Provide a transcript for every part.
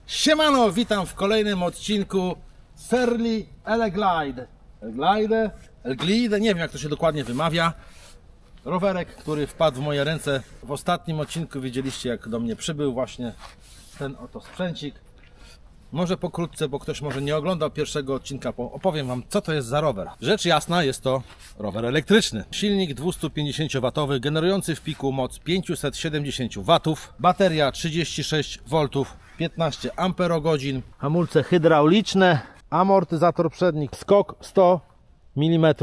Siemano, witam w kolejnym odcinku Surly Elglide. Elglide, nie wiem jak to się dokładnie wymawia. Rowerek, który wpadł w moje ręce w ostatnim odcinku. Widzieliście jak do mnie przybył właśnie ten oto sprzęcik. Może pokrótce, bo ktoś może nie oglądał pierwszego odcinka, opowiem Wam co to jest za rower. Rzecz jasna, jest to rower elektryczny. Silnik 250W, generujący w piku moc 570W, bateria 36V, 15 Ah, hamulce hydrauliczne, amortyzator przedni, skok 100 mm,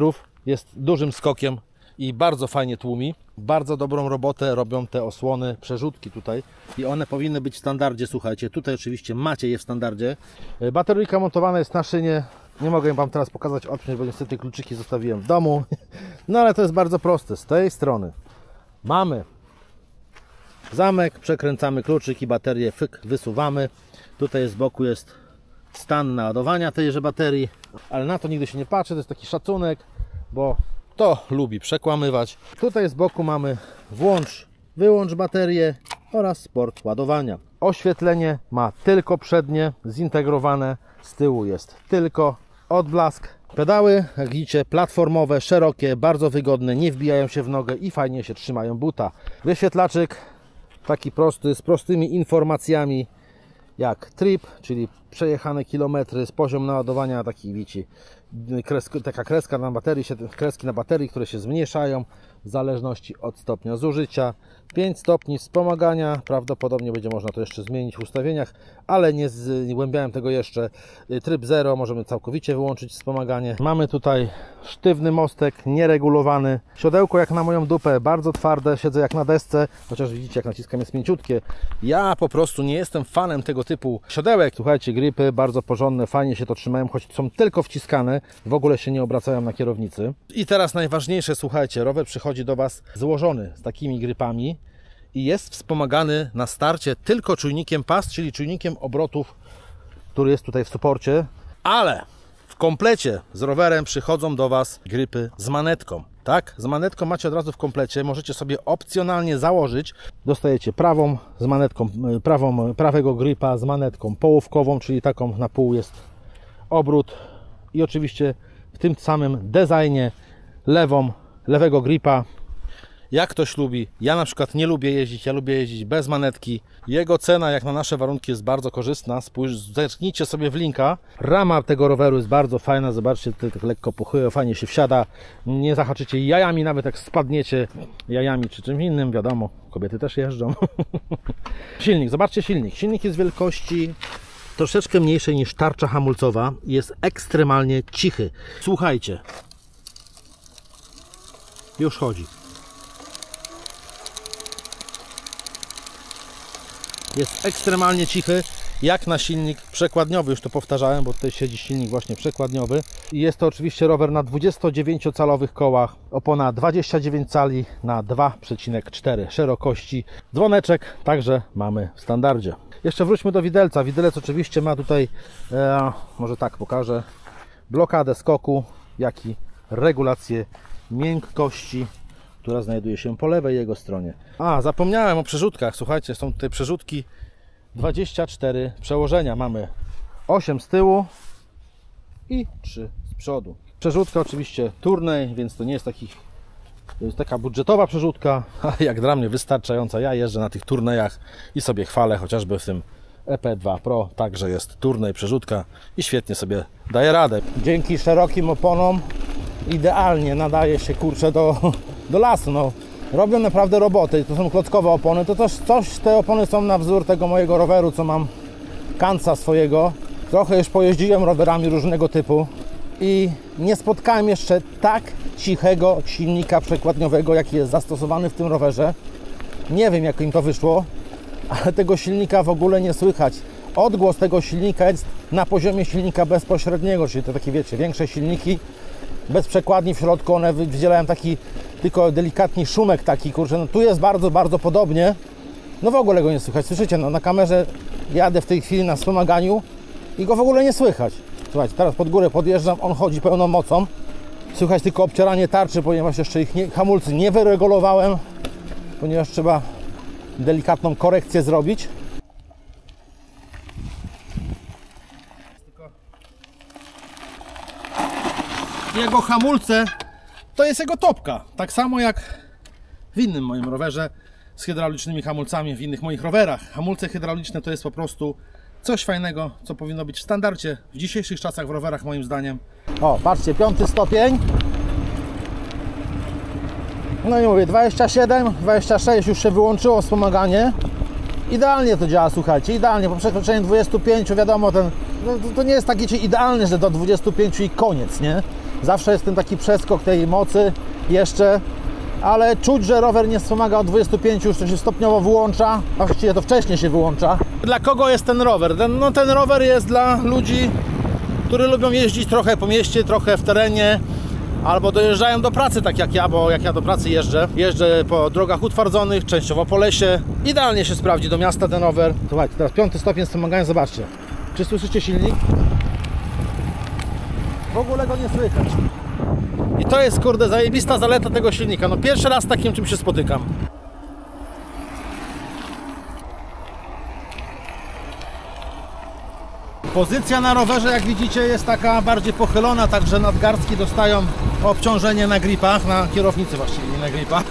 jest dużym skokiem i bardzo fajnie tłumi. Bardzo dobrą robotę robią te osłony, przerzutki tutaj i one powinny być w standardzie, słuchajcie, tutaj oczywiście macie je w standardzie. Bateryjka montowana jest na szynie, nie mogę Wam teraz pokazać, odpiąć, bo niestety kluczyki zostawiłem w domu, no ale to jest bardzo proste. Z tej strony mamy zamek, przekręcamy kluczyk i baterię wysuwamy. Tutaj z boku jest stan naładowania tejże baterii, ale na to nigdy się nie patrzy, to jest taki szacunek, bo to lubi przekłamywać. Tutaj z boku mamy włącz, wyłącz baterię oraz port ładowania. Oświetlenie ma tylko przednie, zintegrowane, z tyłu jest tylko odblask. Pedały, jak widzicie, platformowe, szerokie, bardzo wygodne, nie wbijają się w nogę i fajnie się trzymają buta. Wyświetlaczek taki prosty, z prostymi informacjami jak trip, czyli przejechane kilometry, z poziom naładowania, taki widzicie, taka kreska na baterii, kreski na baterii, które się zmniejszają w zależności od stopnia zużycia. 5 stopni wspomagania, prawdopodobnie będzie można to jeszcze zmienić w ustawieniach, ale nie zgłębiałem tego jeszcze. Tryb 0, możemy całkowicie wyłączyć wspomaganie. Mamy tutaj sztywny mostek, nieregulowany. Siodełko jak na moją dupę, bardzo twarde, siedzę jak na desce, chociaż widzicie jak naciskam jest mięciutkie. Ja po prostu nie jestem fanem tego typu siodełek. Słuchajcie, gripy bardzo porządne, fajnie się to trzymają, choć są tylko wciskane, w ogóle się nie obracają na kierownicy. I teraz najważniejsze, słuchajcie, rower przychodzi do Was złożony z takimi grypami i jest wspomagany na starcie tylko czujnikiem pas, czyli czujnikiem obrotów, który jest tutaj w suporcie, ale w komplecie z rowerem przychodzą do Was grypy z manetką. Tak, z manetką macie od razu w komplecie, możecie sobie opcjonalnie założyć. Dostajecie prawą z manetką, prawego gripa z manetką połówkową, czyli taką na pół jest obrót i oczywiście w tym samym designie lewego gripa. Jak ktoś lubi, ja na przykład nie lubię jeździć, ja lubię jeździć bez manetki. Jego cena jak na nasze warunki jest bardzo korzystna. Zerknijcie sobie w linka. Rama tego roweru jest bardzo fajna, zobaczcie, tutaj tak lekko pochyła, fajnie się wsiada. Nie zahaczycie jajami, nawet jak spadniecie jajami czy czymś innym, wiadomo, kobiety też jeżdżą. Silnik, zobaczcie silnik. Silnik jest wielkości troszeczkę mniejszej niż tarcza hamulcowa. Jest ekstremalnie cichy. Słuchajcie. Już chodzi. Jest ekstremalnie cichy, jak na silnik przekładniowy, już to powtarzałem, bo tutaj siedzi silnik właśnie przekładniowy. I jest to oczywiście rower na 29-calowych kołach, opona 29 cali na 2,4 szerokości. Dzwoneczek także mamy w standardzie. Jeszcze wróćmy do widelca. Widelec oczywiście ma tutaj, może tak pokażę, blokadę skoku, jak i regulację miękkości, która znajduje się po lewej jego stronie. Zapomniałem o przerzutkach. Słuchajcie, są tutaj przerzutki 24 przełożenia. Mamy 8 z tyłu i 3 z przodu. Przerzutka oczywiście turnej, więc to nie jest to jest taka budżetowa przerzutka, ale jak dla mnie wystarczająca. Ja jeżdżę na tych turnejach i sobie chwalę, chociażby w tym EP2 Pro także jest turnej przerzutka i świetnie sobie daje radę. Dzięki szerokim oponom idealnie nadaje się, kurczę, do lasu. No, robią naprawdę roboty. To są klockowe opony. To te opony są na wzór tego mojego roweru, co mam, Kanca swojego. Trochę już pojeździłem rowerami różnego typu i nie spotkałem jeszcze tak cichego silnika przekładniowego, jaki jest zastosowany w tym rowerze. Nie wiem, jak im to wyszło, ale tego silnika w ogóle nie słychać. Odgłos tego silnika jest na poziomie silnika bezpośredniego, czyli to takie, wiecie, większe silniki bez przekładni w środku, one wydzielają taki tylko delikatny szumek taki, kurczę, no tu jest bardzo, bardzo podobnie, no w ogóle go nie słychać, słyszycie, no na kamerze jadę w tej chwili na wspomaganiu i go w ogóle nie słychać. Słuchajcie, teraz pod górę podjeżdżam, on chodzi pełną mocą, słychać tylko obcieranie tarczy, ponieważ jeszcze hamulcy nie wyregulowałem, ponieważ trzeba delikatną korekcję zrobić. jego hamulce to jest jego topka. Tak samo jak w innym moim rowerze z hydraulicznymi hamulcami, w innych moich rowerach. Hamulce hydrauliczne to jest po prostu coś fajnego, co powinno być w standardzie w dzisiejszych czasach w rowerach, moim zdaniem. O, patrzcie, 5 stopień. No i mówię, 27, 26 już się wyłączyło wspomaganie. Idealnie to działa, słuchajcie, idealnie. Po przekroczeniu 25, wiadomo, to nie jest takie idealne, że do 25 i koniec, nie? Zawsze jest ten taki przeskok tej mocy jeszcze, ale czuć, że rower nie wspomaga od 25, już to się stopniowo wyłącza, a właściwie to wcześniej się wyłącza. Dla kogo jest ten rower? Ten rower jest dla ludzi, którzy lubią jeździć trochę po mieście, trochę w terenie, albo dojeżdżają do pracy, tak jak ja, bo jak ja do pracy jeżdżę po drogach utwardzonych, częściowo po lesie. Idealnie się sprawdzi do miasta ten rower. Słuchajcie, teraz 5 stopień wspomagania, zobaczcie. Czy słyszycie silnik? W ogóle go nie słychać. I to jest, kurde, zajebista zaleta tego silnika. No pierwszy raz z takim czym się spotykam. Pozycja na rowerze, jak widzicie, jest taka bardziej pochylona, także nadgarstki dostają obciążenie na gripach, na kierownicy właściwie, nie na gripach.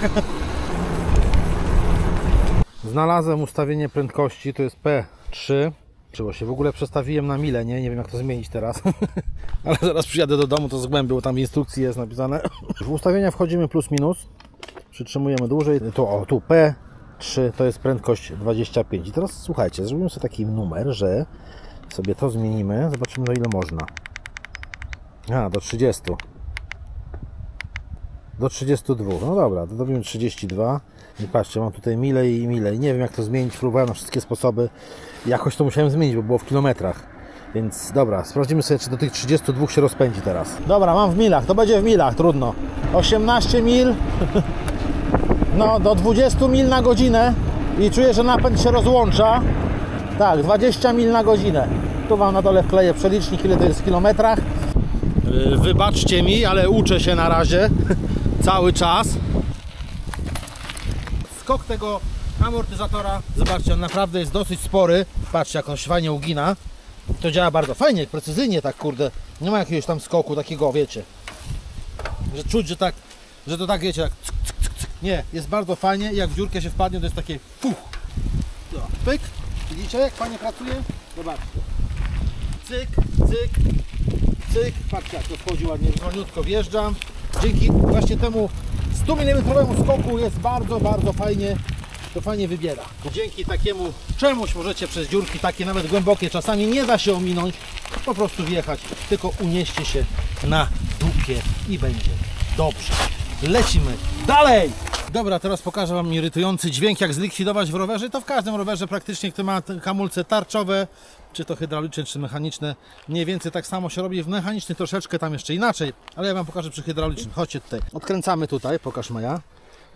Znalazłem ustawienie prędkości, to jest P3. Czego się w ogóle przestawiłem na milę, nie wiem jak to zmienić teraz. Ale zaraz przyjadę do domu, to zgłębię, bo tam w instrukcji jest napisane. W ustawienia wchodzimy plus minus. Przytrzymujemy dłużej. Tu P3 to jest prędkość 25. I teraz słuchajcie, zrobimy sobie taki numer, że sobie to zmienimy. Zobaczymy, do ile można. Do 30. Do 32. No dobra, to robimy 32. I patrzcie, mam tutaj mile i mile. I nie wiem jak to zmienić. Próbowałem na wszystkie sposoby. Jakoś to musiałem zmienić, bo było w kilometrach. Więc dobra, sprawdzimy sobie, czy do tych 32 się rozpędzi teraz. Dobra, mam w milach. To będzie w milach, trudno. 18 mil. No, do 20 mil na godzinę. I czuję, że napęd się rozłącza. Tak, 20 mil na godzinę. Tu wam na dole wkleję przelicznik, ile to jest w kilometrach. Wybaczcie mi, ale uczę się na razie. Cały czas. Skok tego amortyzatora, zobaczcie, on naprawdę jest dosyć spory. Patrzcie, jak on się fajnie ugina. To działa bardzo fajnie, precyzyjnie, tak kurde. Nie ma jakiegoś tam skoku takiego, wiecie, że czuć, że to tak, wiecie, tak cyk, cyk, cyk, cyk. Nie, jest bardzo fajnie i jak w dziurkę się wpadnie, to jest takie fuch. No, pyk. Widzicie, jak fajnie pracuje? Zobaczcie. Cyk, cyk, cyk. Patrzcie, jak to wchodzi ładnie, wolniutko wjeżdżam. Dzięki właśnie temu 100 mm skoku jest bardzo, bardzo fajnie, to fajnie wybiera. Dzięki takiemu czemuś możecie przez dziurki takie nawet głębokie, czasami nie da się ominąć, po prostu wjechać, tylko unieście się na dupie i będzie dobrze. Lecimy dalej! Dobra, teraz pokażę wam irytujący dźwięk, jak zlikwidować w rowerze. To w każdym rowerze praktycznie, który ma hamulce tarczowe, czy to hydrauliczne, czy mechaniczne. Mniej więcej tak samo się robi. W mechanicznym troszeczkę tam jeszcze inaczej, ale ja wam pokażę przy hydraulicznym. Chodźcie tutaj. Odkręcamy tutaj, pokaż Maja.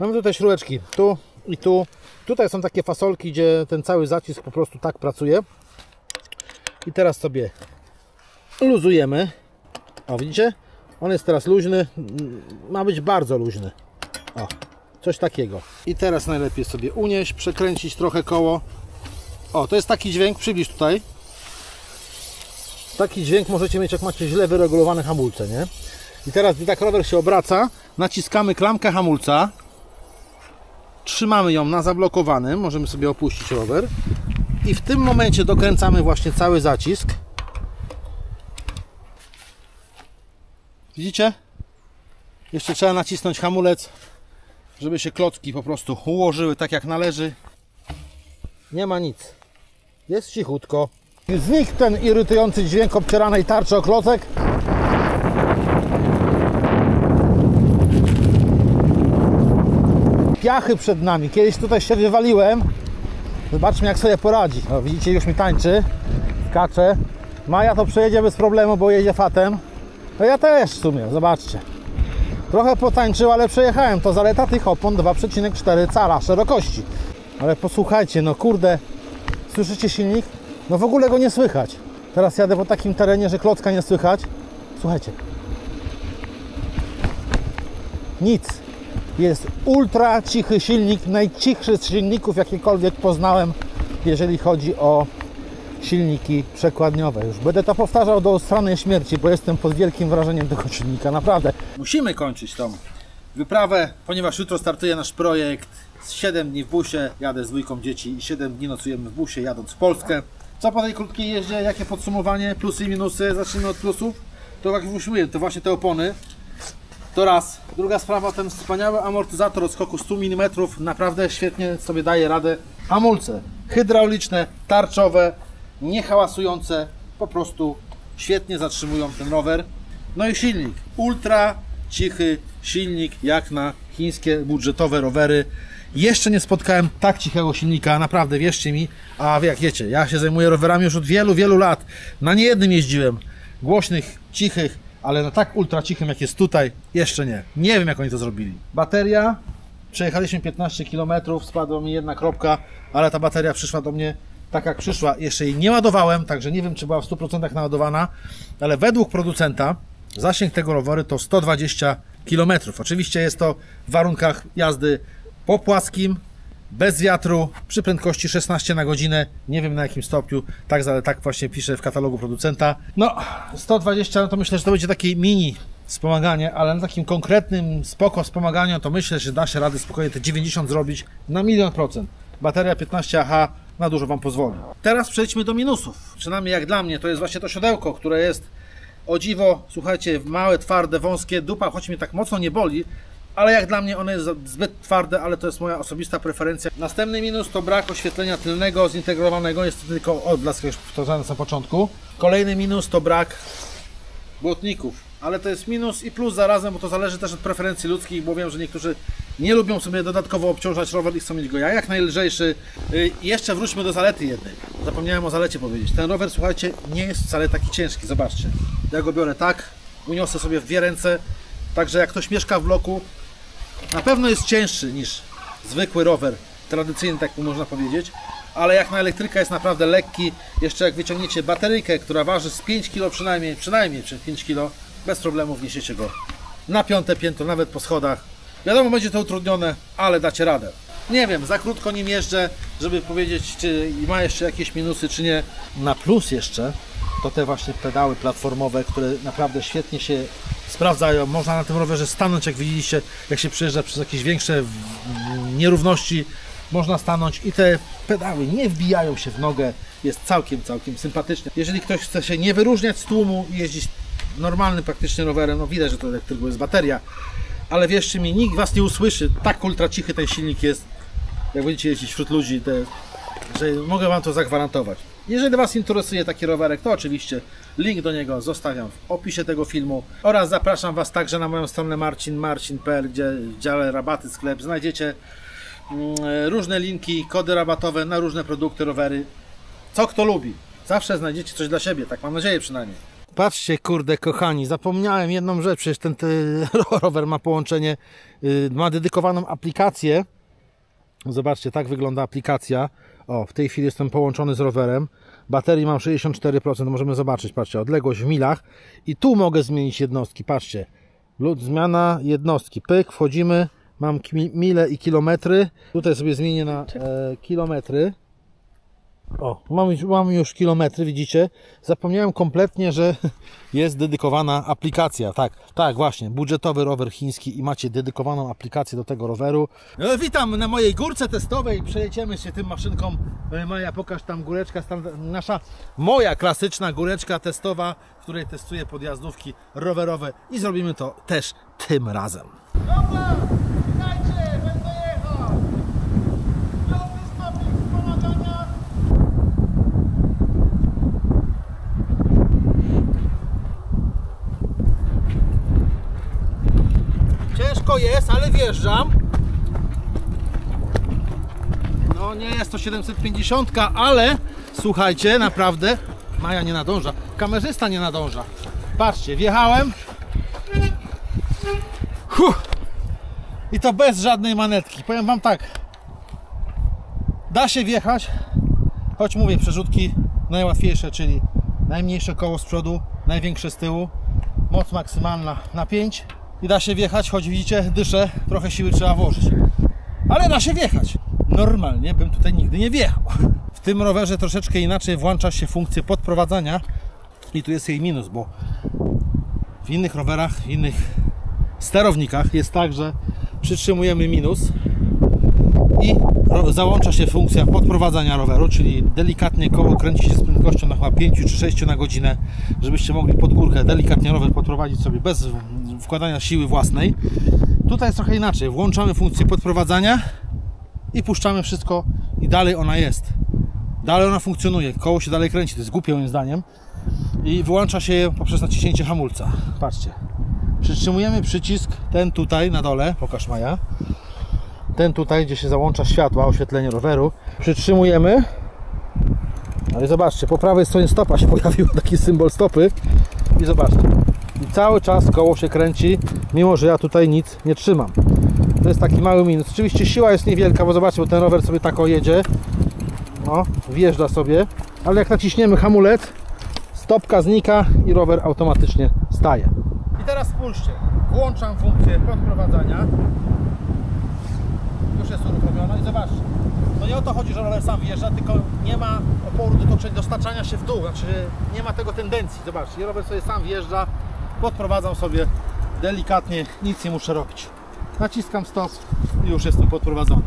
Mamy tutaj śrubeczki, tu i tu. Tutaj są takie fasolki, gdzie ten cały zacisk po prostu tak pracuje. I teraz sobie luzujemy. O, widzicie? On jest teraz luźny. Ma być bardzo luźny. O, coś takiego. I teraz najlepiej sobie unieść, przekręcić trochę koło. O, to jest taki dźwięk, przybliż tutaj. Taki dźwięk możecie mieć, jak macie źle wyregulowane hamulce, nie? I teraz, gdy tak rower się obraca, naciskamy klamkę hamulca. Trzymamy ją na zablokowanym, możemy sobie opuścić rower. I w tym momencie dokręcamy właśnie cały zacisk. Widzicie? Jeszcze trzeba nacisnąć hamulec, żeby się klocki po prostu ułożyły tak jak należy. Nie ma nic. Jest cichutko. Znikł ten irytujący dźwięk obcieranej tarczy o klocek. Piachy przed nami. Kiedyś tutaj się wywaliłem. Zobaczmy, jak sobie poradzi. O, widzicie, już mi tańczy. Skacze. Maja to przejedzie bez problemu, bo jedzie fatem. No ja też w sumie, zobaczcie. Trochę potańczył, ale przejechałem. To zaleta tych opon 2,4 cala szerokości. Ale posłuchajcie, no kurde. Słyszycie silnik? No w ogóle go nie słychać. Teraz jadę po takim terenie, że klocka nie słychać. Słuchajcie. Nic. Jest ultra cichy silnik. Najcichszy z silników, jakiekolwiek poznałem, jeżeli chodzi o silniki przekładniowe. Już będę to powtarzał do stranej śmierci, bo jestem pod wielkim wrażeniem tego silnika, naprawdę. Musimy kończyć tą wyprawę, ponieważ jutro startuje nasz projekt. 7 dni w busie, jadę z dwójką dzieci i 7 dni nocujemy w busie, jadąc w Polskę. Co po tej krótkiej jeździe, jakie podsumowanie, plusy i minusy? Zacznijmy od plusów. To jak już mówiłem, to właśnie te opony. To raz. Druga sprawa, ten wspaniały amortyzator od skoku 100 mm naprawdę świetnie sobie daje radę. Hamulce hydrauliczne, tarczowe, niehałasujące, po prostu świetnie zatrzymują ten rower. No i silnik, ultra cichy silnik jak na chińskie budżetowe rowery. Jeszcze nie spotkałem tak cichego silnika, naprawdę, wierzcie mi. A jak wiecie, ja się zajmuję rowerami już od wielu lat. Na niejednym jeździłem, głośnych, cichych, ale na tak ultra cichym jak jest tutaj, jeszcze nie. Nie wiem jak oni to zrobili. Bateria, przejechaliśmy 15 km, spadła mi jedna kropka, ale ta bateria przyszła do mnie tak jak przyszła. Jeszcze jej nie ładowałem, także nie wiem czy była w 100% naładowana, ale według producenta zasięg tego roweru to 120 km. Oczywiście jest to w warunkach jazdy po płaskim, bez wiatru, przy prędkości 16 na godzinę, nie wiem na jakim stopniu, tak właśnie pisze w katalogu producenta. No, 120, no to myślę, że to będzie takie mini wspomaganie, ale na takim konkretnym, spoko wspomaganiu, to myślę, że da się rady spokojnie te 90 zrobić na 100%. Bateria 15Ah na dużo Wam pozwoli. Teraz przejdźmy do minusów. Przynajmniej jak dla mnie, to jest właśnie to siodełko, które jest o dziwo, słuchajcie, małe, twarde, wąskie, dupa choć mnie tak mocno nie boli, ale jak dla mnie one jest zbyt twarde, ale to jest moja osobista preferencja. Następny minus to brak oświetlenia tylnego zintegrowanego, jest to tylko odblask, jak już powtarzałem na początku. Kolejny minus to brak błotników, ale to jest minus i plus zarazem, bo to zależy też od preferencji ludzkich, bo wiem, że niektórzy nie lubią sobie dodatkowo obciążać rower i chcą mieć go jak najlżejszy. Jeszcze wróćmy do zalety jednej. Zapomniałem o zalecie powiedzieć. Ten rower, słuchajcie, nie jest wcale taki ciężki, zobaczcie. Ja go biorę tak, uniosę sobie w dwie ręce, także jak ktoś mieszka w bloku, na pewno jest cięższy niż zwykły rower, tradycyjny, tak można powiedzieć, ale jak na elektryka jest naprawdę lekki. Jeszcze jak wyciągniecie bateryjkę, która waży z 5 kg przynajmniej 5 kg, bez problemu wniesiecie go na 5. piętro, nawet po schodach. Wiadomo, będzie to utrudnione, ale dacie radę. Nie wiem, za krótko nim jeżdżę, żeby powiedzieć, czy ma jeszcze jakieś minusy, czy nie. Na plus jeszcze to te właśnie pedały platformowe, które naprawdę świetnie się sprawdzają. Można na tym rowerze stanąć, jak widzieliście, jak się przejeżdża przez jakieś większe nierówności. Można stanąć i te pedały nie wbijają się w nogę. Jest całkiem sympatycznie. Jeżeli ktoś chce się nie wyróżniać z tłumu i jeździć normalnym praktycznie rowerem, no widać, że to tylko jest bateria, ale wierzcie mi, nikt Was nie usłyszy. Tak ultra cichy ten silnik jest, jak będziecie jeździć wśród ludzi, że mogę Wam to zagwarantować. Jeżeli Was interesuje taki rowerek, to oczywiście link do niego zostawiam w opisie tego filmu oraz zapraszam Was także na moją stronę marcin.pl, gdzie w dziale rabaty sklep znajdziecie różne linki, kody rabatowe na różne produkty, rowery. Co kto lubi. Zawsze znajdziecie coś dla siebie, tak mam nadzieję przynajmniej. Patrzcie, kurde kochani, zapomniałem jedną rzecz, przecież ten rower ma połączenie, ma dedykowaną aplikację. Zobaczcie, tak wygląda aplikacja. O, w tej chwili jestem połączony z rowerem. Baterii mam 64%, możemy zobaczyć, patrzcie, odległość w milach. I tu mogę zmienić jednostki, patrzcie. Zmiana jednostki, pyk, wchodzimy, mam mile i kilometry. Tutaj sobie zmienię na kilometry. O, mam już kilometry, widzicie? Zapomniałem kompletnie, że jest dedykowana aplikacja. Tak, właśnie, budżetowy rower chiński i macie dedykowaną aplikację do tego roweru. Witam na mojej górce testowej. Przejedziemy się tym maszynką. Maja, pokaż tam góreczka, moja klasyczna góreczka testowa, w której testuję podjazdówki rowerowe i zrobimy to też tym razem. Dobra, słuchajcie, będę jechał. Ciężko jest, ale wjeżdżam. No nie jest to 750, ale słuchajcie, naprawdę Maja nie nadąża, kamerzysta nie nadąża. Patrzcie, wjechałem. I to bez żadnej manetki. Powiem Wam tak, da się wjechać, choć mówię, przerzutki najłatwiejsze, czyli najmniejsze koło z przodu, największe z tyłu, moc maksymalna na 5 i da się wjechać, choć widzicie, dyszę, trochę siły trzeba włożyć, ale da się wjechać. Normalnie bym tutaj nigdy nie wjechał. W tym rowerze troszeczkę inaczej włącza się funkcję podprowadzania i tu jest jej minus, bo w innych rowerach, w innych sterownikach jest tak, że przytrzymujemy minus i załącza się funkcja podprowadzania roweru, czyli delikatnie koło kręci się z prędkością na chyba 5 czy 6 na godzinę, żebyście mogli pod górkę delikatnie rower podprowadzić sobie bez wkładania siły własnej. Tutaj jest trochę inaczej, włączamy funkcję podprowadzania i puszczamy wszystko i dalej ona jest. Dalej ona funkcjonuje, koło się dalej kręci, to jest głupie moim zdaniem. I wyłącza się je poprzez naciśnięcie hamulca. Patrzcie. Przytrzymujemy przycisk, ten tutaj na dole, pokaż Maja. Ten tutaj, gdzie się załącza światła, oświetlenie roweru. Przytrzymujemy. No i zobaczcie, po prawej stronie stopa się pojawił taki symbol stopy. I zobaczcie. I cały czas koło się kręci, mimo że ja tutaj nic nie trzymam. To jest taki mały minus. Oczywiście siła jest niewielka, bo zobaczcie, bo ten rower sobie tak jedzie. No, wjeżdża sobie. Ale jak naciśniemy hamulec, stopka znika i rower automatycznie staje. I teraz spójrzcie, włączam funkcję podprowadzania. Już jest uruchomiona i zobaczcie. To nie o to chodzi, że rower sam wjeżdża, tylko nie ma oporu do staczania się w dół. Znaczy nie ma tego tendencji. Zobaczcie, rower sobie sam wjeżdża, podprowadzam sobie delikatnie, nic nie muszę robić. Naciskam stop i już jestem podprowadzony.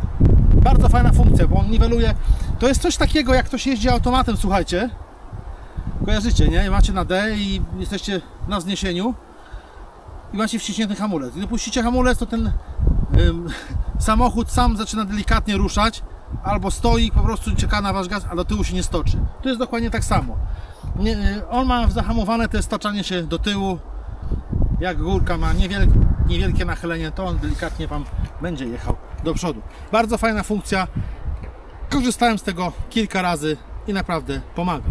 Bardzo fajna funkcja, bo on niweluje. To jest coś takiego, jak ktoś jeździ automatem, słuchajcie. Kojarzycie, nie? I macie na D i jesteście na wzniesieniu i macie wciśnięty hamulec. Gdy puścicie hamulec, to ten samochód sam zaczyna delikatnie ruszać, albo stoi, po prostu czeka na wasz gaz, a do tyłu się nie stoczy. Tu jest dokładnie tak samo. On ma zahamowane te staczanie się do tyłu. Jak górka ma niewielkie nachylenie, to on delikatnie Wam będzie jechał do przodu. Bardzo fajna funkcja. Korzystałem z tego kilka razy i naprawdę pomaga.